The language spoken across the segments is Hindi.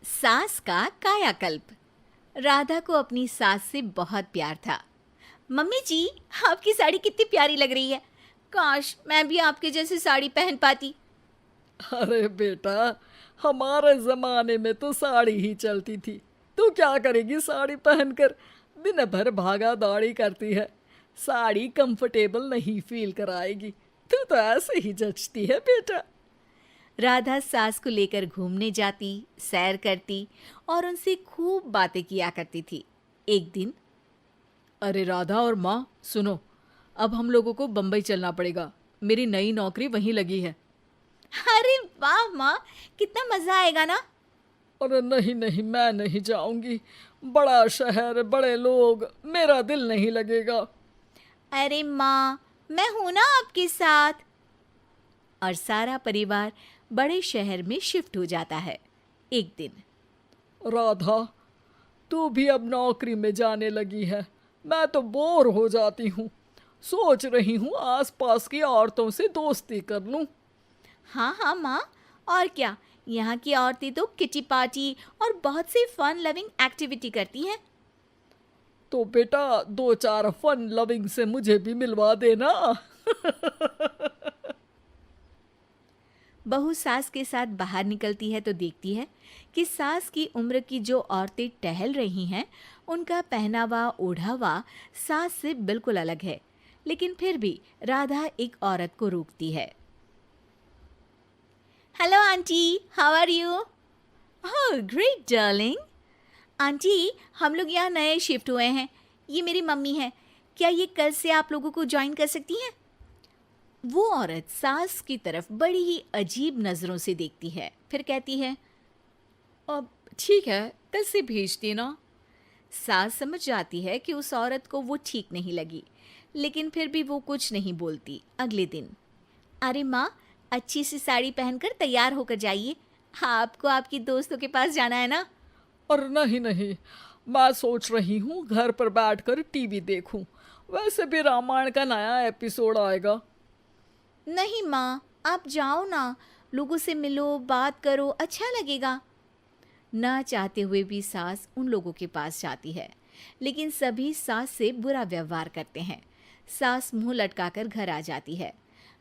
सास का कायाकल्प। राधा को अपनी सास से बहुत प्यार था। मम्मी जी, आपकी साड़ी कितनी प्यारी लग रही है। काश मैं भी आपके जैसी साड़ी पहन पाती। अरे बेटा, हमारे जमाने में तो साड़ी ही चलती थी। तू क्या करेगी साड़ी पहनकर? दिन भर भागा दौड़ी करती है। साड़ी कंफर्टेबल नहीं फील कराएगी। तू तो ऐसे ही जचती है बेटा। राधा सास को लेकर घूमने जाती, सैर करती और उनसे खूब बातें किया करती थी। एक दिन, अरे राधा और माँ सुनो, अब हम लोगों को बम्बई चलना पड़ेगा। मेरी नई नौकरी वहीं लगी है। अरे वाह माँ, कितना मजा आएगा ना। अरे नहीं नहीं, मैं नहीं जाऊंगी। बड़ा शहर, बड़े लोग, मेरा दिल नहीं लगेगा। अरे माँ, मैं हूं ना आपके साथ। और सारा परिवार बड़े शहर में शिफ्ट हो जाता है। एक दिन, राधा, तू भी अब नौकरी में जाने लगी है। मैं तो बोर हो जाती हूँ। सोच रही हूँ आसपास की औरतों से दोस्ती कर लूँ। हाँ हाँ माँ, और क्या। यहाँ की औरतें तो किटी पार्टी और बहुत सी फन लविंग एक्टिविटी करती हैं। तो बेटा, दो चार फन लविंग से मुझे भी मिलवा देना। बहू सास के साथ बाहर निकलती है तो देखती है कि सास की उम्र की जो औरतें टहल रही हैं, उनका पहनावा ओढ़ावा सास से बिल्कुल अलग है। लेकिन फिर भी राधा एक औरत को रोकती है। Hello aunty, how are you? Oh great darling. Aunty, हम लोग यहाँ नए शिफ्ट हुए हैं। ये मेरी मम्मी है। क्या ये कल से आप लोगों को ज्वाइन कर सकती हैं? वो औरत सास की तरफ बड़ी ही अजीब नज़रों से देखती है, फिर कहती है, अब ठीक है, कल से भेज देना। सास समझ जाती है कि उस औरत को वो ठीक नहीं लगी, लेकिन फिर भी वो कुछ नहीं बोलती। अगले दिन, अरे माँ, अच्छी सी साड़ी पहनकर तैयार होकर जाइए। आपको आपकी दोस्तों के पास जाना है ना। और नहीं नहीं, मैं सोच रही हूँ घर पर बैठकर टीवी देखूं। वैसे भी रामायण का नया एपिसोड आएगा। नहीं माँ, आप जाओ ना, लोगों से मिलो, बात करो, अच्छा लगेगा। ना चाहते हुए भी सास उन लोगों के पास जाती है, लेकिन सभी सास से बुरा व्यवहार करते हैं। सास मुंह लटकाकर घर आ जाती है।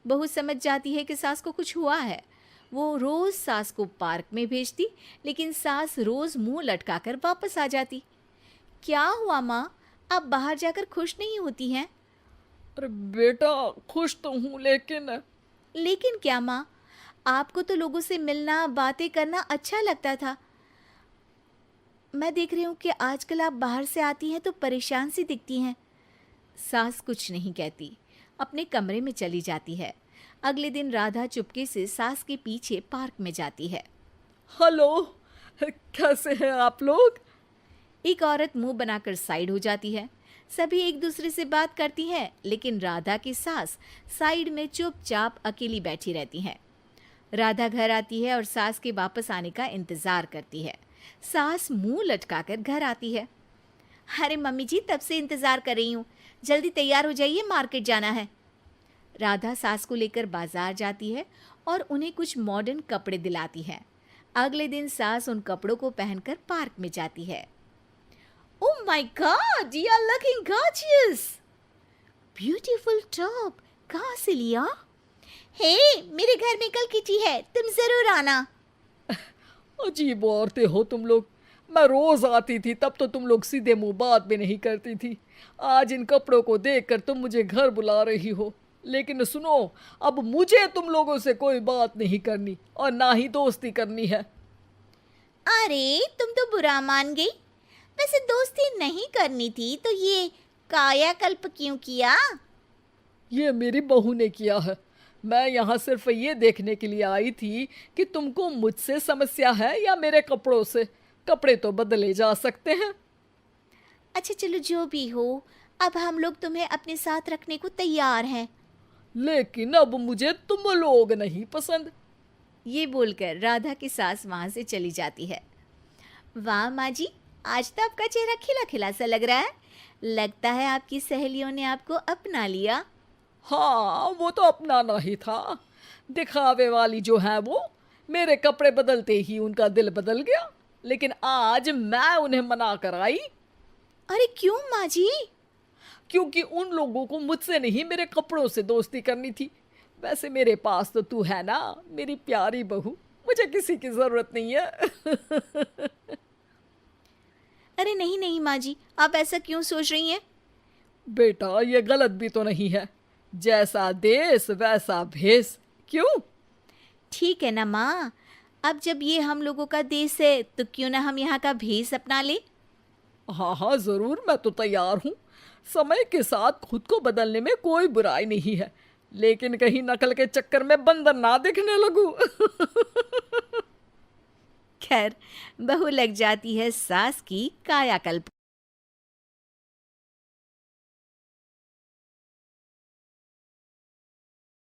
बहू समझ जाती है कि सास को कुछ हुआ है। वो रोज सास को पार्क में भेजती, लेकिन सास रोज मुंह लटकाकर वापस आ जाती। क्या हुआ माँ, आप बाहर जाकर खुश नहीं होती हैं? अरे बेटा, खुश तो हूँ लेकिन लेकिन क्या माँ, आपको तो लोगों से मिलना, बातें करना अच्छा लगता था। मैं देख रही हूँ कि आजकल आप बाहर से आती हैं तो परेशान सी दिखती हैं। सास कुछ नहीं कहती, अपने कमरे में चली जाती है। अगले दिन राधा चुपके से सास के पीछे पार्क में जाती है। हेलो, कैसे हैं आप लोग? एक औरत मुंह बनाकर साइड हो जाती है। सभी एक दूसरे से बात करती हैं, लेकिन राधा की सास साइड में चुपचाप अकेली बैठी रहती हैं। राधा घर आती है और सास के वापस आने का इंतजार करती है। सास मुंह लटकाकर घर आती है। अरे मम्मी जी, तब से इंतजार कर रही हूँ, जल्दी तैयार हो जाइए, मार्केट जाना है। राधा सास को लेकर बाजार जाती है और उन्हें कुछ मॉडर्न कपड़े दिलाती है। अगले दिन सास उन कपड़ों को पहनकर पार्क में जाती है। Oh my God, you are looking gorgeous. Beautiful top, कहाँ से लिया? हे, मेरे घर में कल किटी है, तुम जरूर आना। अजीब औरतें हो तुम लोग। मैं रोज आती थी तब तो तुम लोग सीधे मुंह बात भी नहीं करती थी। आज इन कपड़ों को देखकर तुम मुझे घर बुला रही हो। लेकिन सुनो, अब मुझे तुम लोगों से कोई बात नहीं करनी और ना ही दोस्ती करनी है। अरे तुम तो बुरा मान गई। वैसे दोस्ती नहीं करनी थी तो ये कायाकल्प क्यों किया? ये मेरी बहू ने किया है। मैं यहाँ सिर्फ ये देखने के लिए आई थी कि तुमको मुझसे समस्या है या मेरे कपड़ों से। कपड़े तो बदले जा सकते हैं। अच्छा चलो, जो भी हो, अब हम लोग तुम्हें अपने साथ रखने को तैयार हैं। लेकिन अब मुझे तुम लोग नहीं पसंद। ये बोलकर राधा की सास वहां से चली जाती है। वाह माँ जी, आज तो आपका चेहरा खिला खिला सा लग रहा है। लगता है आपकी सहेलियों ने आपको अपना लिया। हाँ, वो तो अपनाना ही था। दिखावे वाली जो है वो, मेरे कपड़े बदलते ही उनका दिल बदल गया। लेकिन आज मैं उन्हें मना कर आई, अरे क्यों माँ जी? क्योंकि उन लोगों को मुझसे नहीं मेरे कपड़ों से दोस्ती करनी थी। वैसे मेरे पास तो तू है ना, मेरी प्यारी बहू, मुझे किसी की जरूरत नहीं है। अरे नहीं नहीं माँ जी, आप ऐसा क्यों सोच रही हैं? बेटा ये गलत भी तो नहीं है, जैसा देश वैसा भेष। क्यों? ठीक है ना माँ, अब जब ये हम लोगों का देश है तो क्यों ना हम यहाँ का भेष अपना ले। हाँ हाँ जरूर, मैं तो तैयार हूँ। समय के साथ खुद को बदलने में कोई बुराई नहीं है, लेकिन कहीं नकल के चक्कर में बंदर ना दिखने लगूं। खैर, बहू लग जाती है सास की कायाकल्प।